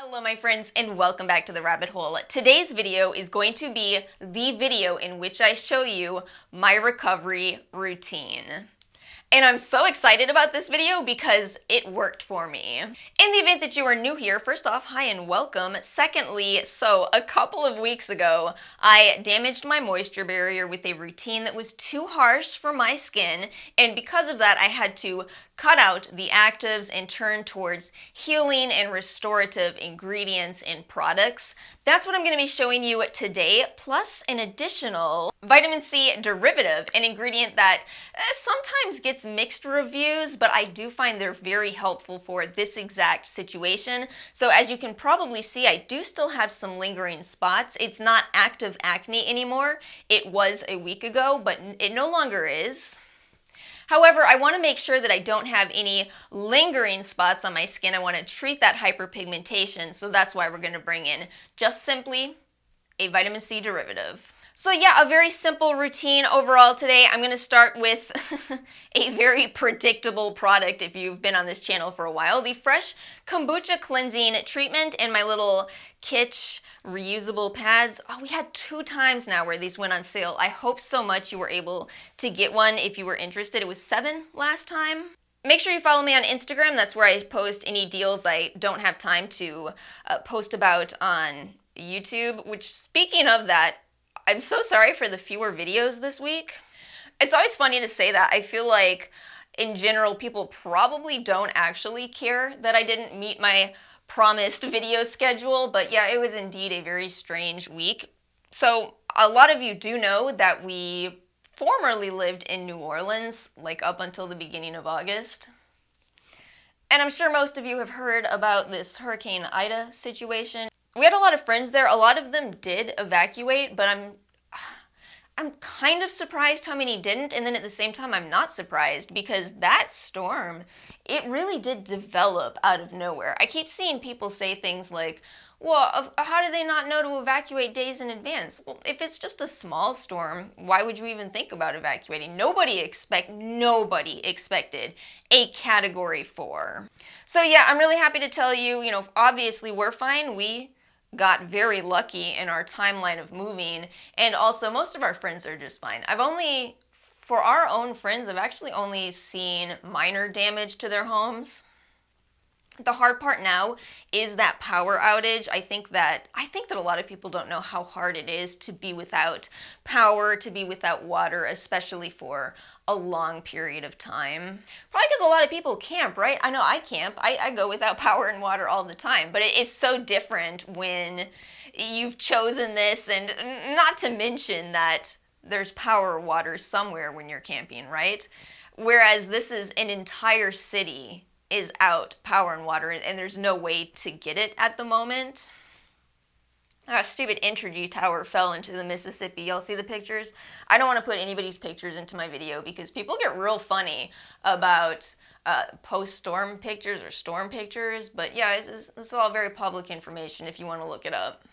Hello my friends and welcome back to the rabbit hole. Today's video is going to be the video in which I show you my recovery routine. And I'm so excited about this video because it worked for me. In the event that you are new here, first off, hi and welcome. Secondly, so a couple of weeks ago, I damaged my moisture barrier with a routine that was too harsh for my skin, and because of that, I had to cut out the actives and turn towards healing and restorative ingredients and products. That's what I'm going to be showing you today, plus an additional vitamin C derivative, an ingredient that sometimes gets mixed reviews, but I do find they're very helpful for this exact situation. So as you can probably see, I do still have some lingering spots. It's not active acne anymore. It was a week ago, but it no longer is. However, I want to make sure that I don't have any lingering spots on my skin. I want to treat that hyperpigmentation, so that's why we're going to bring in just simply a vitamin C derivative. So yeah, a very simple routine overall today. I'm going to start with a very predictable product if you've been on this channel for a while. The Fresh Kombucha Cleansing Treatment and my little Kitsch reusable pads. Oh, we had 2 times now where these went on sale. I hope so much you were able to get one if you were interested. It was $7 last time. Make sure you follow me on Instagram. That's where I post any deals I don't have time to post about on YouTube, which, speaking of that, I'm so sorry for the fewer videos this week. It's always funny to say that. I feel like, in general, people probably don't actually care that I didn't meet my promised video schedule, but yeah, it was indeed a very strange week. So, a lot of you do know that we formerly lived in New Orleans, like up until the beginning of August. And I'm sure most of you have heard about this Hurricane Ida situation. We had a lot of friends there. A lot of them did evacuate, but I'm kind of surprised how many didn't, and then at the same time I'm not surprised because that storm, it really did develop out of nowhere. I keep seeing people say things like, well, how do they not know to evacuate days in advance? Well, if it's just a small storm, why would you even think about evacuating? Nobody expected a Category 4. So yeah, I'm really happy to tell you, obviously we're fine. We got very lucky in our timeline of moving, and also most of our friends are just fine. For our own friends, I've actually only seen minor damage to their homes. The hard part now is that power outage. I think that a lot of people don't know how hard it is to be without power, to be without water, especially for a long period of time. Probably because a lot of people camp, right? I know I camp. I go without power and water all the time, but it's so different when you've chosen this, and not to mention that there's power or water somewhere when you're camping, right? Whereas this is an entire city is out, power and water, and there's no way to get it at the moment. A stupid Entergy tower fell into the Mississippi. Y'all see the pictures? I don't want to put anybody's pictures into my video because people get real funny about post-storm pictures or storm pictures, but yeah, it's all very public information if you want to look it up.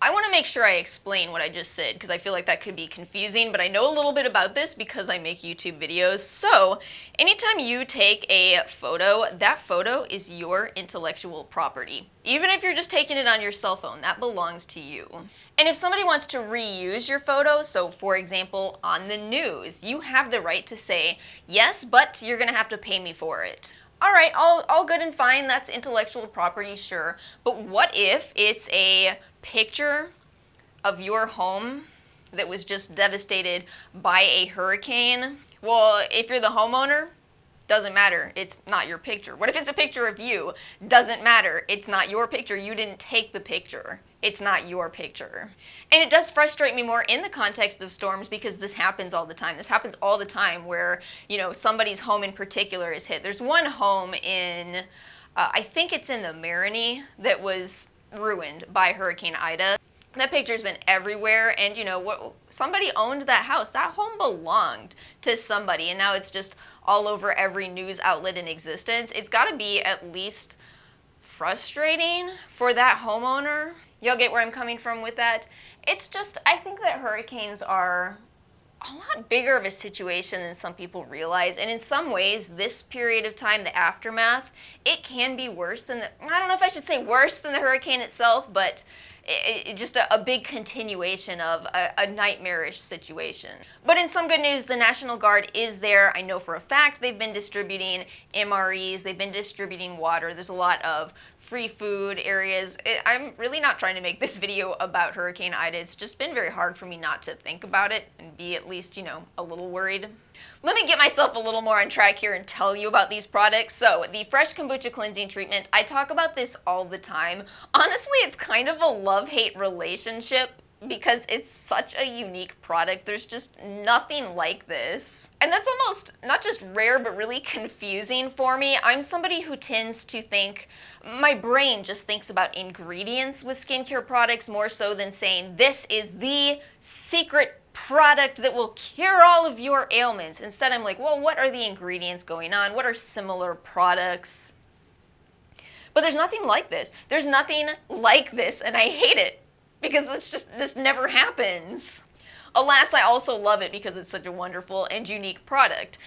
I want to make sure I explain what I just said because I feel like that could be confusing, but I know a little bit about this because I make YouTube videos. So, anytime you take a photo, that photo is your intellectual property. Even if you're just taking it on your cell phone, that belongs to you. And if somebody wants to reuse your photo, so for example, on the news, you have the right to say, yes, but you're going to have to pay me for it. All right, all good and fine, that's intellectual property, sure. But what if it's a picture of your home that was just devastated by a hurricane? Well, if you're the homeowner, doesn't matter, it's not your picture. What if it's a picture of you? Doesn't matter, it's not your picture, you didn't take the picture. It's not your picture. And it does frustrate me more in the context of storms because this happens all the time. This happens all the time where, somebody's home in particular is hit. There's one home in, I think it's in the Marini, that was ruined by Hurricane Ida. That picture's been everywhere, and somebody owned that house. That home belonged to somebody, and now it's just all over every news outlet in existence. It's gotta be at least frustrating for that homeowner. Y'all get where I'm coming from with that? It's just, I think that hurricanes are a lot bigger of a situation than some people realize, and in some ways, this period of time, the aftermath, it can be worse than I don't know if I should say worse than the hurricane itself, but just a big continuation of a nightmarish situation. But in some good news, the National Guard is there. I know for a fact they've been distributing MREs, they've been distributing water, there's a lot of free food areas. I'm really not trying to make this video about Hurricane Ida. It's just been very hard for me not to think about it and be at least, you know, a little worried. Let me get myself a little more on track here and tell you about these products. So, the Fresh Kombucha Cleansing Treatment, I talk about this all the time. Honestly, it's kind of a love-hate relationship because it's such a unique product. There's just nothing like this. And that's almost not just rare, but really confusing for me. I'm somebody who tends to think, my brain just thinks about ingredients with skincare products more so than saying, this is the secret product that will cure all of your ailments. Instead, I'm like, well, what are the ingredients going on? What are similar products? But there's nothing like this. There's nothing like this, and I hate it because this never happens. Alas, I also love it because it's such a wonderful and unique product.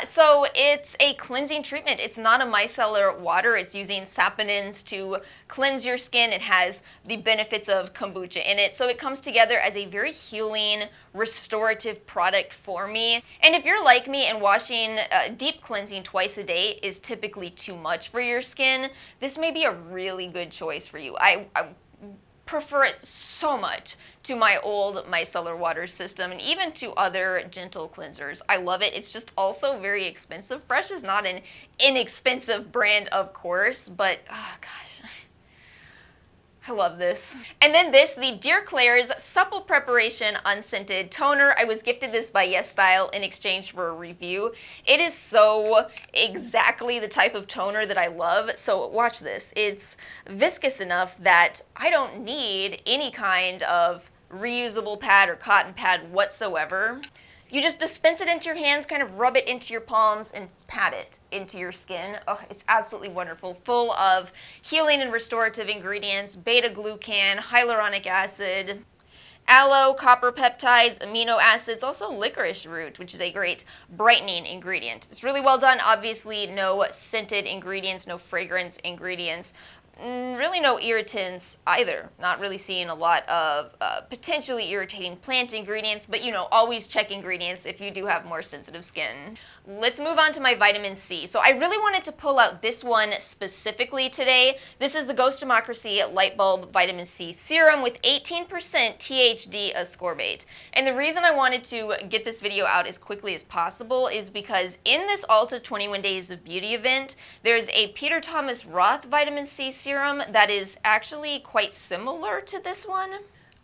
So it's a cleansing treatment. It's not a micellar water. It's using saponins to cleanse your skin. It has the benefits of kombucha in it. So it comes together as a very healing, restorative product for me. And if you're like me and washing deep cleansing twice a day is typically too much for your skin, this may be a really good choice for you. I prefer it so much to my old micellar water system and even to other gentle cleansers. I love it. It's just also very expensive. Fresh is not an inexpensive brand, of course, but oh gosh, I love this. And then this, the Dear Klairs Supple Preparation Unscented Toner. I was gifted this by yesstyle in exchange for a review. It is so exactly the type of toner that I love. So watch this. It's viscous enough that I don't need any kind of reusable pad or cotton pad whatsoever. You just dispense it into your hands, kind of rub it into your palms, and pat it into your skin. Oh, it's absolutely wonderful. Full of healing and restorative ingredients, beta-glucan, hyaluronic acid, aloe, copper peptides, amino acids, also licorice root, which is a great brightening ingredient. It's really well done. Obviously, no scented ingredients, no fragrance ingredients. Really no irritants either. Not really seeing a lot of potentially irritating plant ingredients, but you know, always check ingredients if you do have more sensitive skin. Let's move on to my vitamin C. So I really wanted to pull out this one specifically today. This is the Ghost Democracy Lightbulb Vitamin C Serum with 18% THD ascorbate. And the reason I wanted to get this video out as quickly as possible is because in this Ulta 21 Days of Beauty event, there's a Peter Thomas Roth Vitamin C serum that is actually quite similar to this one.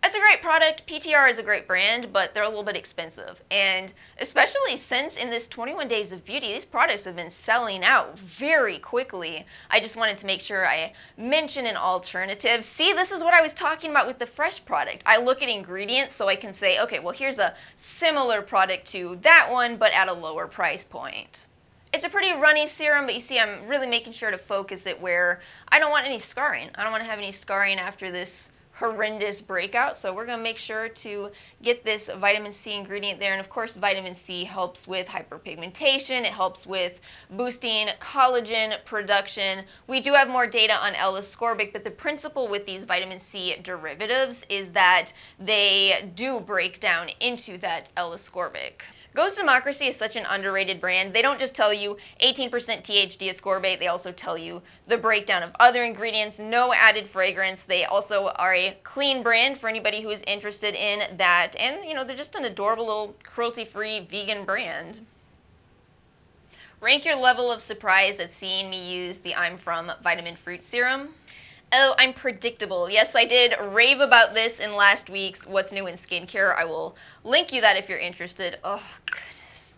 It's a great product. PTR is a great brand, but they're a little bit expensive. And especially since in this 21 Days of Beauty, these products have been selling out very quickly. I just wanted to make sure I mention an alternative. See, this is what I was talking about with the Fresh product. I look at ingredients so I can say, okay, well, here's a similar product to that one, but at a lower price point. It's a pretty runny serum, but you see I'm really making sure to focus it where I don't want any scarring. I don't want to have any scarring after this horrendous breakout, so we're going to make sure to get this vitamin C ingredient there. And of course, vitamin C helps with hyperpigmentation. It helps with boosting collagen production. We do have more data on L-ascorbic, but the principle with these vitamin C derivatives is that they do break down into that L-ascorbic. Ghost Democracy is such an underrated brand. They don't just tell you 18% THD ascorbate, they also tell you the breakdown of other ingredients, no added fragrance. They also are a clean brand for anybody who is interested in that. And, you know, they're just an adorable little cruelty-free vegan brand. Rank your level of surprise at seeing me use the I'm From Vitamin Fruit Serum. Oh, I'm predictable. Yes, I did rave about this in last week's What's New in Skincare. I will link you that if you're interested. Oh, goodness.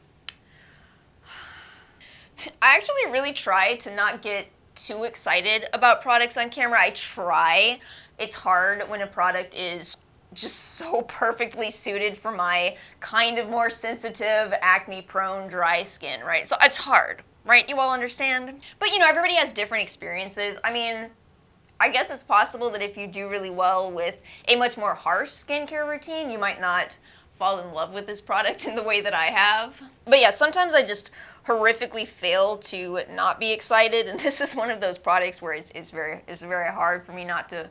I actually really try to not get too excited about products on camera. I try. It's hard when a product is just so perfectly suited for my kind of more sensitive, acne-prone, dry skin, right? So it's hard, right? You all understand? But, you know, everybody has different experiences. I mean, I guess it's possible that if you do really well with a much more harsh skincare routine, you might not fall in love with this product in the way that I have. But yeah, sometimes I just horrifically fail to not be excited, and this is one of those products where it's very hard for me not to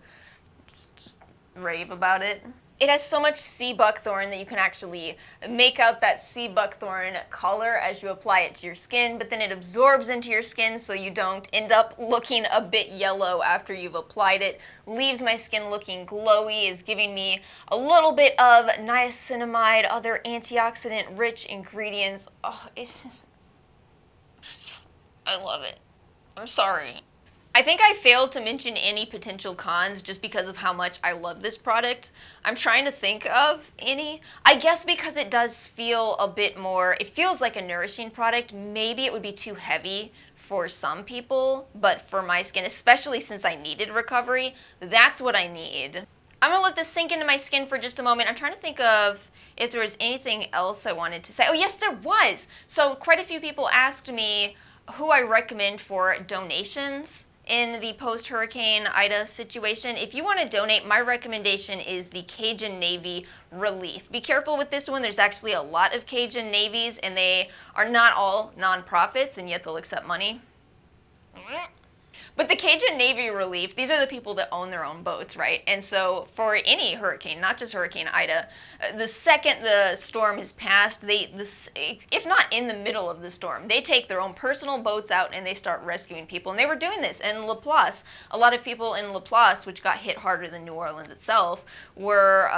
just rave about it. It has so much sea buckthorn that you can actually make out that sea buckthorn color as you apply it to your skin, but then it absorbs into your skin so you don't end up looking a bit yellow after you've applied it. Leaves my skin looking glowy, is giving me a little bit of niacinamide, other antioxidant-rich ingredients. Oh, it's just... I love it. I'm sorry. I think I failed to mention any potential cons just because of how much I love this product. I'm trying to think of any. I guess because it does feel a bit more, it feels like a nourishing product. Maybe it would be too heavy for some people, but for my skin, especially since I needed recovery, that's what I need. I'm gonna let this sink into my skin for just a moment. I'm trying to think of if there was anything else I wanted to say. Oh yes, there was! So quite a few people asked me who I recommend for donations in the post-Hurricane Ida situation. If you want to donate, my recommendation is the Cajun Navy Relief. Be careful with this one. There's actually a lot of Cajun Navies, and they are not all nonprofits, and yet they'll accept money. But the Cajun Navy Relief, these are the people that own their own boats, right? And so for any hurricane, not just Hurricane Ida, the second the storm has passed, if not in the middle of the storm, they take their own personal boats out and they start rescuing people. And they were doing this in Laplace. A lot of people in Laplace, which got hit harder than New Orleans itself, were,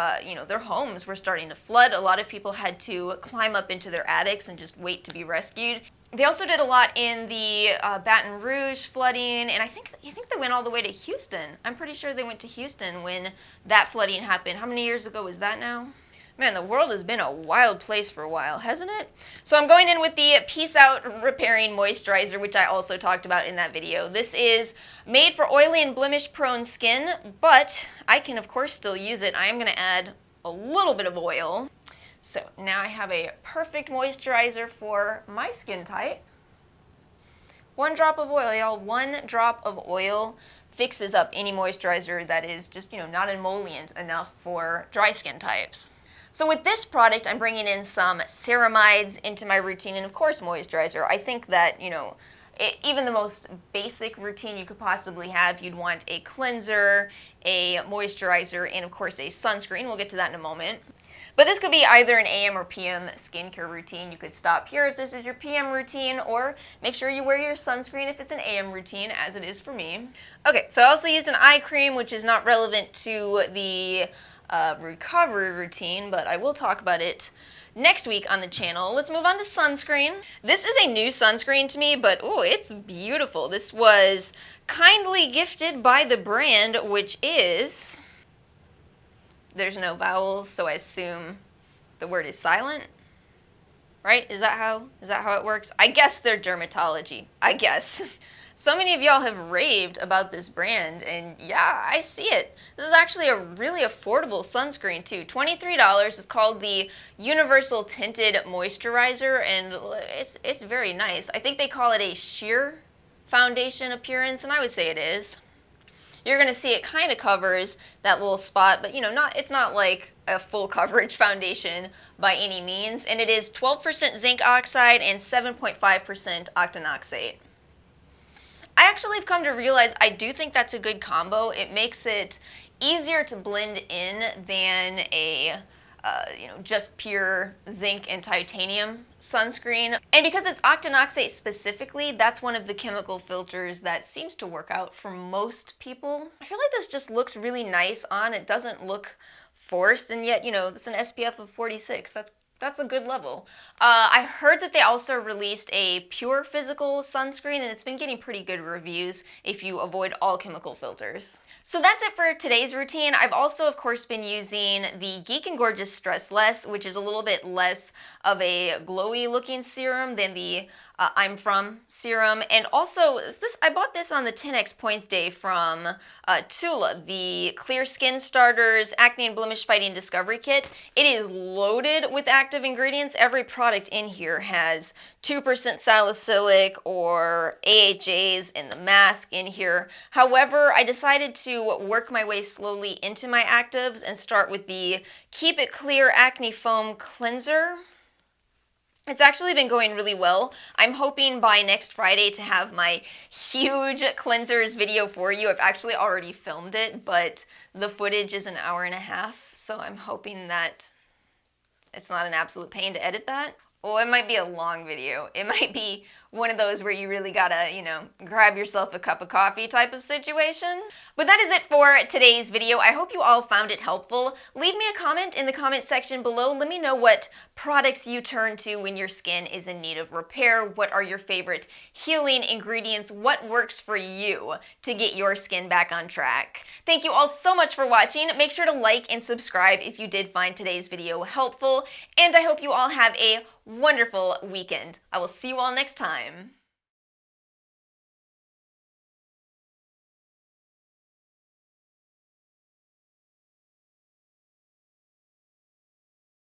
their homes were starting to flood. A lot of people had to climb up into their attics and just wait to be rescued. They also did a lot in the Baton Rouge flooding, and I think they went all the way to Houston. I'm pretty sure they went to Houston when that flooding happened. How many years ago was that now? Man, the world has been a wild place for a while, hasn't it? So I'm going in with the Peace Out Repairing Moisturizer, which I also talked about in that video. This is made for oily and blemish-prone skin, but I can, of course, still use it. I am going to add a little bit of oil. So now I have a perfect moisturizer for my skin type. 1 drop of oil, y'all. 1 drop of oil fixes up any moisturizer that is just, not emollient enough for dry skin types. So with this product, I'm bringing in some ceramides into my routine, and of course moisturizer. I think that, even the most basic routine you could possibly have, you'd want a cleanser, a moisturizer, and of course a sunscreen. We'll get to that in a moment. But this could be either an AM or PM skincare routine. You could stop here if this is your PM routine, or make sure you wear your sunscreen if it's an AM routine, as it is for me. Okay, so I also used an eye cream, which is not relevant to the recovery routine, but I will talk about it next week on the channel. Let's move on to sunscreen. This is a new sunscreen to me, but oh, it's beautiful. This was kindly gifted by the brand, which is... There's no vowels, so I assume the word is silent, right? Is that how it works? I guess they're Dermatology, I guess. So many of y'all have raved about this brand, and yeah, I see it. This is actually a really affordable sunscreen too. $23. It's called the Universal Tinted Moisturizer, and it's very nice. I think they call it a sheer foundation appearance, and I would say it is. You're going to see it kind of covers that little spot, but it's not like a full coverage foundation by any means. And it is 12% zinc oxide and 7.5% octinoxate. I actually have come to realize I do think that's a good combo. It makes it easier to blend in than a just pure zinc and titanium sunscreen. And because it's octinoxate specifically, that's one of the chemical filters that seems to work out for most people. I feel like this just looks really nice on. It doesn't look forced, and yet, it's an SPF of 46. That's a good level. I heard that they also released a pure physical sunscreen, and it's been getting pretty good reviews if you avoid all chemical filters. So that's it for today's routine. I've also, of course, been using the Geek and Gorgeous Stress Less, which is a little bit less of a glowy looking serum than the I'm From serum. And also, I bought this on the 10x Points Day from Tula, the Clear Skin Starters Acne and Blemish Fighting Discovery Kit. It is loaded with active active ingredients. Every product in here has 2% salicylic or AHAs in the mask in here. However, I decided to work my way slowly into my actives and start with the Keep It Clear Acne Foam Cleanser. It's actually been going really well. I'm hoping by next Friday to have my huge cleansers video for you. I've actually already filmed it, but the footage is an hour and a half, so I'm hoping that it's not an absolute pain to edit that. Well, it might be a long video. It might be one of those where you really gotta, grab yourself a cup of coffee type of situation. But that is it for today's video. I hope you all found it helpful. Leave me a comment in the comment section below. Let me know what products you turn to when your skin is in need of repair. What are your favorite healing ingredients? What works for you to get your skin back on track? Thank you all so much for watching. Make sure to like and subscribe if you did find today's video helpful. And I hope you all have a wonderful weekend. I will see you all next time.